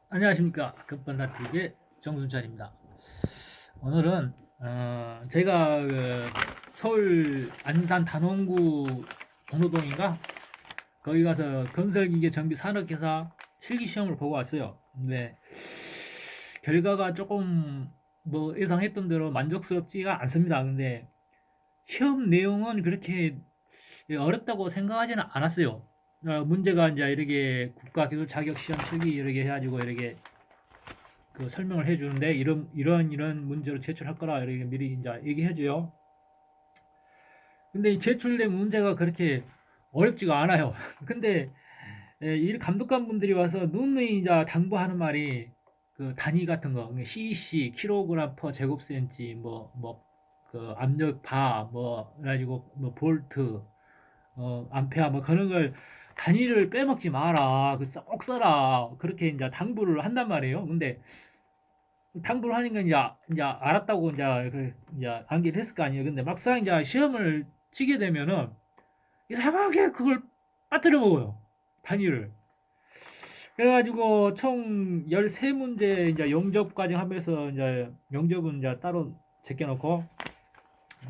안녕하십니까. 급반다TV의 정순찬입니다. 오늘은 제가 서울 안산 단원구 동로동인가 거기 가서 건설기계 정비 산업회사 실기시험을 보고 왔어요. 근데 결과가 조금 뭐 예상했던 대로 만족스럽지가 않습니다. 근데 시험 내용은 그렇게 어렵다고 생각하지는 않았어요. 문제가 이제 이렇게 국가기술 자격 시험 실기 이렇게 해가지고 이렇게 그 설명을 해주는데 이런 문제로 제출할 거라 이렇게 미리 이제 얘기해줘요. 근데 이 제출된 문제가 그렇게 어렵지가 않아요. 근데 이 감독관 분들이 와서 누누이 이제 당부하는 말이 그 단위 같은 거, cc, 킬로그램 퍼 제곱센치, 그 압력 바, 그래가지고 뭐 볼트, 암페어 뭐 그런 걸 단위를 빼먹지 마라, 꼭 써라 그렇게 이제 당부를 한단 말이에요. 근데 당부를 하니까 이제 알았다고 이제 암기를 했을 거 아니에요. 근데 막상 이제 시험을 치게 되면은 이상하게 그걸 빠뜨려 먹어요. 단위를. 그래가지고 총 13문제 이제 영접 과정 하면서 이제 영접은 이제 따로 제껴놓고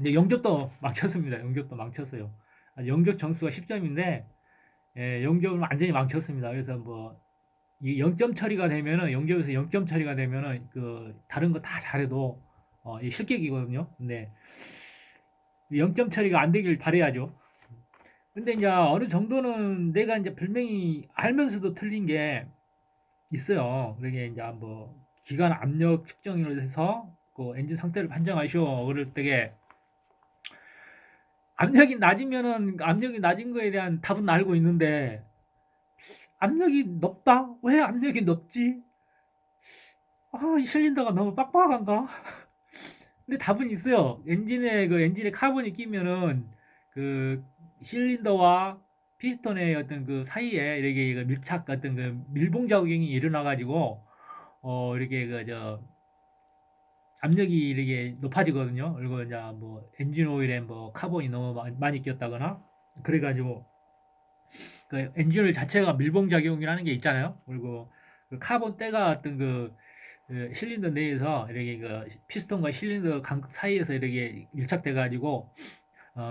이제 영접도 망쳤습니다. 영접도 망쳤어요. 영접 점수가 10점인데 영접을 완전히 망쳤습니다. 그래서 뭐 이 0점 처리가 되면은 영접에서 0점 처리가 되면은 그 다른 거 다 잘해도 이 실격이거든요. 근데 0점 처리가 안 되길 바래야죠. 근데 이제 어느 정도는 내가 이제 분명히 알면서도 틀린 게 있어요. 그게 이제 뭐 기관 압력 측정을 해서 그 엔진 상태를 판정하시오. 그럴 때에 압력이 낮은 거에 대한 답은 알고 있는데 압력이 높다? 왜 압력이 높지? 이 실린더가 너무 빡빡한가? 근데 답은 있어요. 엔진에 카본이 끼면은 그 실린더와 피스톤의 어떤 그 사이에 이렇게 그 밀착 같은 그 밀봉 작용이 일어나 가지고 이렇게 저 압력이 이렇게 높아지거든요. 그리고 이제 뭐 엔진 오일에 뭐 카본이 너무 많이 꼈다거나 그래 가지고 그 엔진 오일 자체가 밀봉 작용이라는 게 있잖아요. 그리고 그 카본 때가 어떤 그 실린더 내에서 이렇게 그 피스톤과 실린더 간 사이에서 이렇게 밀착돼 가지고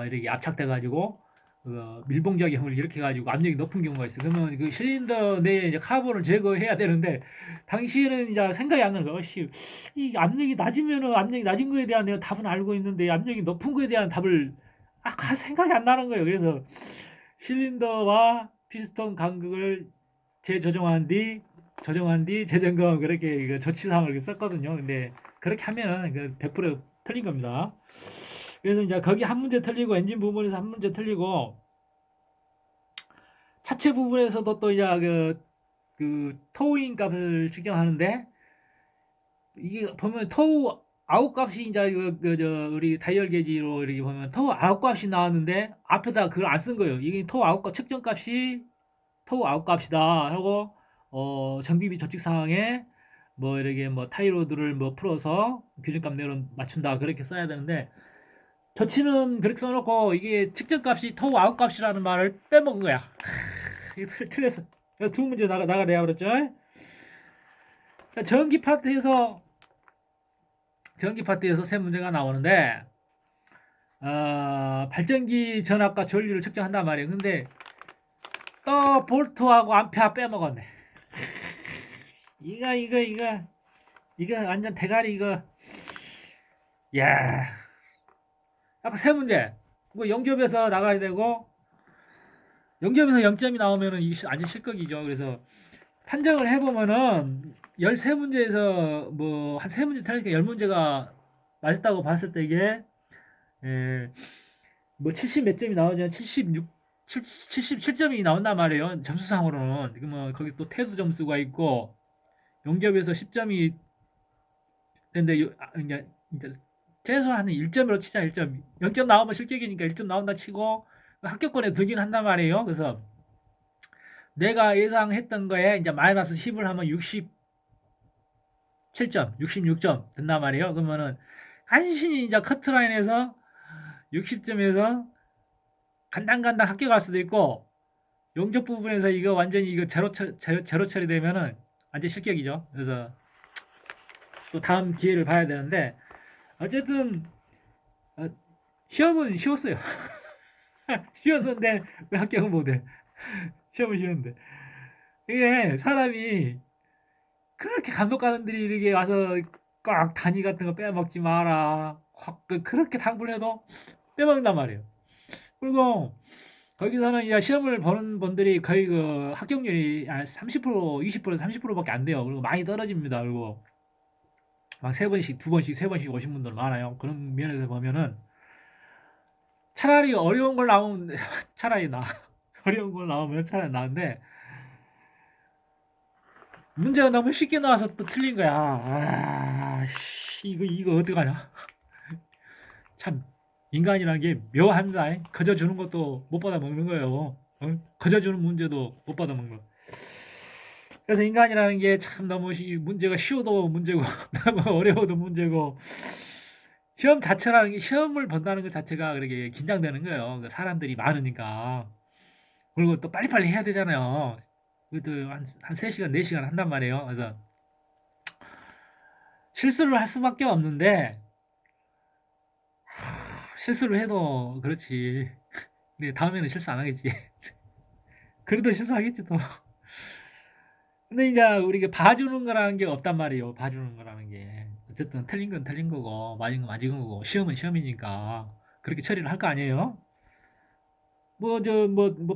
이렇게 압착돼 가지고 밀봉작용을 일으켜 가지고 압력이 높은 경우가 있어요. 그러면 그 실린더 내에 이제 카본을 제거해야 되는데 당시에는 이제 생각이 안 나는 거야. 이 압력이 낮으면은 압력이 낮은 거에 대한 내가 답은 알고 있는데 압력이 높은 거에 대한 답을 생각이 안 나는 거예요. 그래서 실린더와 피스톤 간극을 조정한 뒤 재점검 그렇게 조치사항을 썼거든요. 근데 그렇게 하면은 100% 틀린 겁니다. 그래서 이제 거기 한 문제 틀리고 엔진 부분에서 한 문제 틀리고 차체 부분에서도 또 이제 그 토우인 값을 측정하는데 이게 보면 토우 아웃 값이 이제 우리 다이얼 게지로 이렇게 보면 토우 아웃 값이 나왔는데 앞에다 그걸 안 쓴 거예요. 이게 토우 아웃 값 측정 값이 토우 아웃 값이다 하고 정비비 조칙 사항에 뭐 이렇게 뭐 타이로드를 뭐 풀어서 규정값 내로 맞춘다 그렇게 써야 되는데 저치는 그렇게 써놓고 이게 측정값이 토우 아웃 값이라는 말을 빼먹은 거야. 이거 틀렸어. 그래서 두 문제 나가래야 그랬죠. 전기 파트에서 세 문제가 나오는데 발전기 전압과 전류를 측정한단 말이에요. 근데 또 볼트하고 암페어 빼먹었네. 이거 완전 대가리 이거. 야, 아까 세 문제. 뭐 영접에서 나가야 되고 영접에서 0점이 나오면은 이게 완전 실격이죠. 그래서 판정을 해보면은 13문제에서 뭐 한 3문제 틀리니까 10문제가 맞았다고 봤을 때 이게 에, 뭐 70 몇 점이 나오면 77점이 나온단 말이에요. 점수상으로는. 그러면 거기 또 태도 점수가 있고 영접에서 10점이 근데 이제 최소한 1점으로 치자 1점. 0점 나오면 실격이니까 1점 나온다 치고 합격권에 들긴 한단 말이에요. 그래서 내가 예상했던 거에 이제 마이너스 10을 하면 67점, 66점 된단 말이에요. 그러면은 간신히 이제 커트라인에서 60점에서 간당간당 합격할 수도 있고 영접 부분에서 이거 완전히 이거 제로 처리되면은 완전 실격이죠. 그래서 또 다음 기회를 봐야 되는데 어쨌든 어, 시험은 쉬웠어요. 쉬웠는데 왜 합격은 못해? 시험은 쉬웠는데 이게 사람이 그렇게 감독관들이 이렇게 와서 꽉 단위 같은 거 빼먹지 마라. 확 그렇게 당부를 해도 빼먹는단 말이에요. 그리고 거기서는 이제 시험을 보는 분들이 거의 그 합격률이 30%, 20%, 30%밖에 안 돼요. 그리고 많이 떨어집니다. 그리고 막 세 번씩, 두 번씩, 세 번씩 오신 분들 많아요. 그런 면에서 보면은 차라리 어려운 걸 나오면 차라리 나. 어려운 걸 나오면 차라리 나은데 문제가 너무 쉽게 나와서 또 틀린 거야. 이거 어떡하냐. 참 인간이라는 게 묘합니다. 거저 주는 것도 못 받아 먹는 거예요. 거저 주는 문제도 못 받아 먹는 거. 그래서 인간이라는 게 참 너무 문제가 쉬워도 문제고 너무 어려워도 문제고 시험 자체라는 게 시험을 본다는 것 자체가 그렇게 긴장되는 거예요. 그러니까 사람들이 많으니까. 그리고 또 빨리빨리 해야 되잖아요. 그것도 한 3시간, 4시간 한단 말이에요. 그래서 실수를 할 수밖에 없는데 실수를 해도 그렇지. 근데 다음에는 실수 안 하겠지. 그래도 실수하겠지 또. 근데 이제 우리가 봐주는 거라는 게 없단 말이에요. 봐주는 거라는 게. 어쨌든 틀린 건 틀린 거고, 맞은 건 맞은 거고, 시험은 시험이니까. 그렇게 처리를 할 거 아니에요?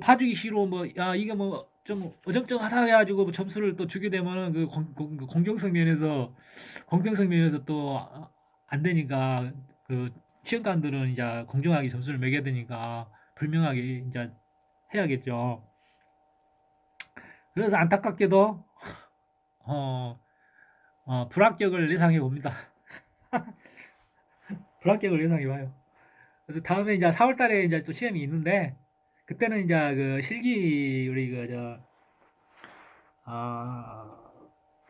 봐주기 싫어, 이게 좀 어정쩡하다 해가지고 뭐 점수를 또 주게 되면은 그 공정성 면에서, 공평성 면에서 또 안 되니까, 그 시험관들은 이제 공정하게 점수를 매겨야 되니까, 분명하게 이제 해야겠죠. 그래서 안타깝게도, 어, 불합격을 예상해 봅니다. 불합격을 예상해 봐요. 그래서 다음에 이제 4월 달에 이제 또 시험이 있는데, 그때는 이제 그 실기, 우리 아,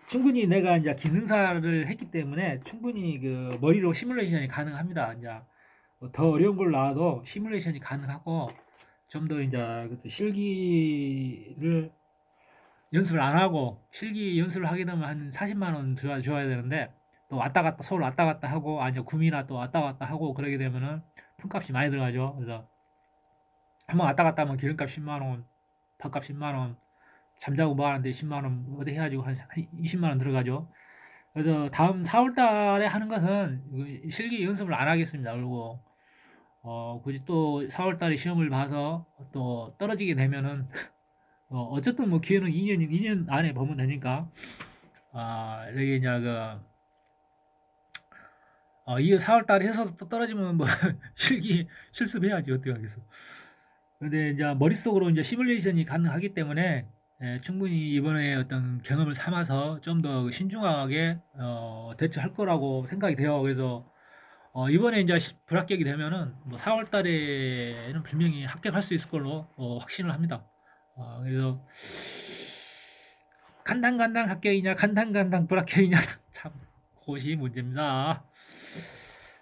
충분히 내가 이제 기능사를 했기 때문에 충분히 그 머리로 시뮬레이션이 가능합니다. 이제 뭐더 어려운 걸 나와도 시뮬레이션이 가능하고, 좀 더 이제 실기를 연습을 안 하고 실기 연습을 하게 되면 한 40만 원 줘야 되는데 또 왔다 갔다 서울 왔다 갔다 하고 아니 구미나 또 왔다 갔다 하고 그러게 되면은 품값이 많이 들어가죠. 그래서 한번 왔다 갔다 하면 기름값 10만 원, 밥값 10만 원, 잠자고 뭐 하는데 10만 원 어디 해가지고 한 20만 원 들어가죠. 그래서 다음 4월 달에 하는 것은 실기 연습을 안 하겠습니다. 그리고 굳이 또 4월 달에 시험을 봐서 또 떨어지게 되면은 어쨌든 뭐 기회는 2년 안에 보면 되니까 여기 이제 이 4월 달에 해서 또 떨어지면 뭐 실습해야지 어떻게 하겠어. 근데 이제 머릿속으로 이제 시뮬레이션이 가능하기 때문에 충분히 이번에 어떤 경험을 삼아서 좀 더 신중하게 대처할 거라고 생각이 돼요. 그래서 이번에 이제 불합격이 되면은 뭐 4월 달에는 분명히 합격할 수 있을 걸로 확신을 합니다. 그래서 간당간당 합격이냐 간당간당 불합격이냐 참 그것이 문제입니다.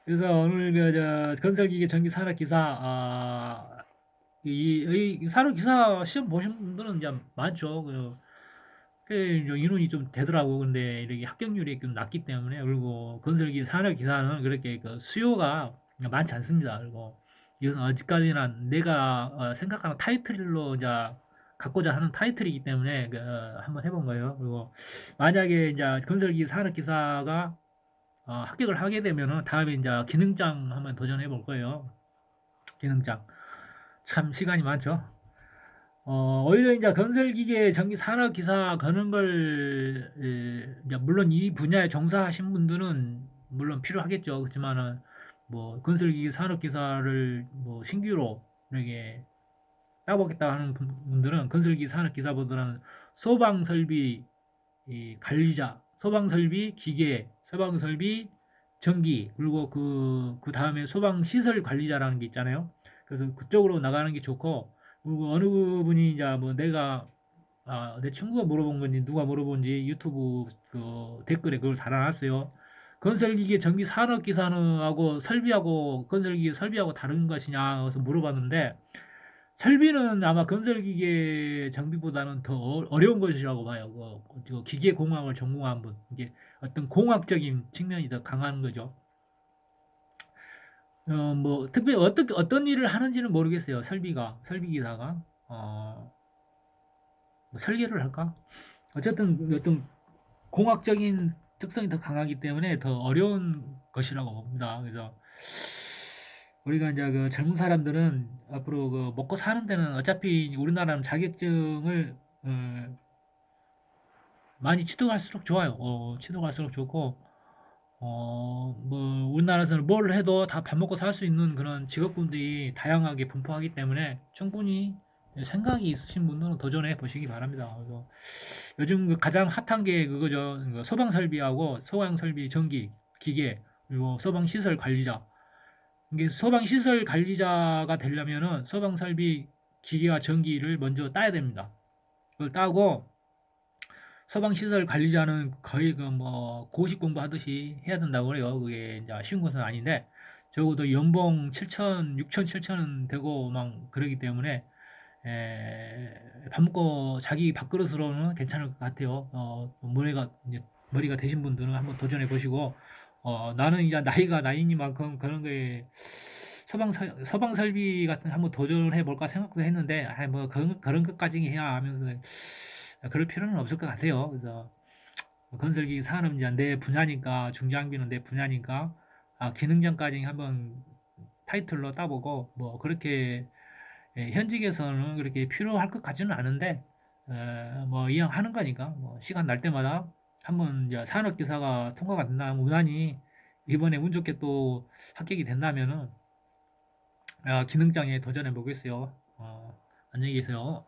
그래서 오늘 건설기계 전기산업기사 이 산업기사 시험 보신 분들은 이제 많죠. 꽤 이제 인원이 좀 되더라고. 근데 이렇게 합격률이 좀 낮기 때문에 그리고 건설기 산업기사는 그렇게 그 수요가 많지 않습니다. 그리고 이건 어디까지나 내가 생각하는 타이틀로 이제 갖고자 하는 타이틀이기 때문에 한번 해본 거예요. 그리고 만약에 이제 건설기 산업기사가 합격을 하게 되면은 다음에 이제 기능장 한번 도전해 볼 거예요. 기능장. 참 시간이 많죠. 오히려 이제 건설기계 전기 산업기사 거는 걸 이제 물론 이 분야에 종사하신 분들은 물론 필요하겠죠. 그렇지만은 뭐 건설기계 산업기사를 뭐 신규로 이렇게 따보겠다 하는 분들은 건설기 산업기사보다는 소방설비 관리자, 소방설비 기계, 소방설비 전기, 그리고 그 다음에 소방시설 관리자라는 게 있잖아요. 그래서 그쪽으로 나가는 게 좋고, 그리고 어느 분이 이제 뭐 내 친구가 물어본 건지 누가 물어본지 유튜브 그 댓글에 그걸 달아놨어요. 건설기계 전기 산업기사하고 설비하고 건설기계 설비하고 다른 것이냐 그래서 물어봤는데 설비는 아마 건설기계 장비보다는 더 어려운 것이라고 봐요. 그 기계공학을 전공한 분, 이게 어떤 공학적인 측면이 더 강한 거죠. 뭐 특별히 어떻게 어떤 일을 하는지는 모르겠어요. 설비기사가 뭐 설계를 할까? 어쨌든 어떤 공학적인 특성이 더 강하기 때문에 더 어려운 것이라고 봅니다. 그래서 우리가 이제 그 젊은 사람들은 앞으로 그 먹고 사는 데는 어차피 우리나라는 자격증을 많이 취득할수록 좋아요. 취득할수록 좋고, 뭐 우리나라에서는 뭘 해도 다 밥 먹고 살 수 있는 그런 직업군들이 다양하게 분포하기 때문에 충분히 생각이 있으신 분들은 도전해 보시기 바랍니다. 그래서 요즘 그 가장 핫한 게 그거죠. 그 소방 설비하고 소방 설비 전기 기계 그리고 소방 시설 관리자. 이게 소방 시설 관리자가 되려면은 소방 설비 기계와 전기를 먼저 따야 됩니다. 그걸 따고 소방 시설 관리자는 거의 그 뭐 고시 공부하듯이 해야 된다고 그래요. 그게 이제 쉬운 것은 아닌데 적어도 연봉 7천, 6천, 7천은 되고 막 그러기 때문에 밥 먹고 자기 밥그릇으로는 괜찮을 것 같아요. 머리가 되신 분들은 한번 도전해 보시고, 나는 이제 나이가 나이니만큼 그런 거에 서방 설비 같은 거 한번 도전해 볼까 생각도 했는데, 뭐 그런 것까지 해야 하면서 그럴 필요는 없을 것 같아요. 그래서 건설기 산업 이제 내 분야니까 중장비는 내 분야니까 기능장까지 한번 타이틀로 따보고 뭐 그렇게 현직에서는 그렇게 필요할 것 같지는 않은데 뭐 이왕 하는 거니까 뭐 시간 날 때마다 한번 이제 산업기사가 통과가 된다면 무난히 이번에 운 좋게 또 합격이 된다면은 기능장에 도전해 보겠어요. 안녕히 계세요.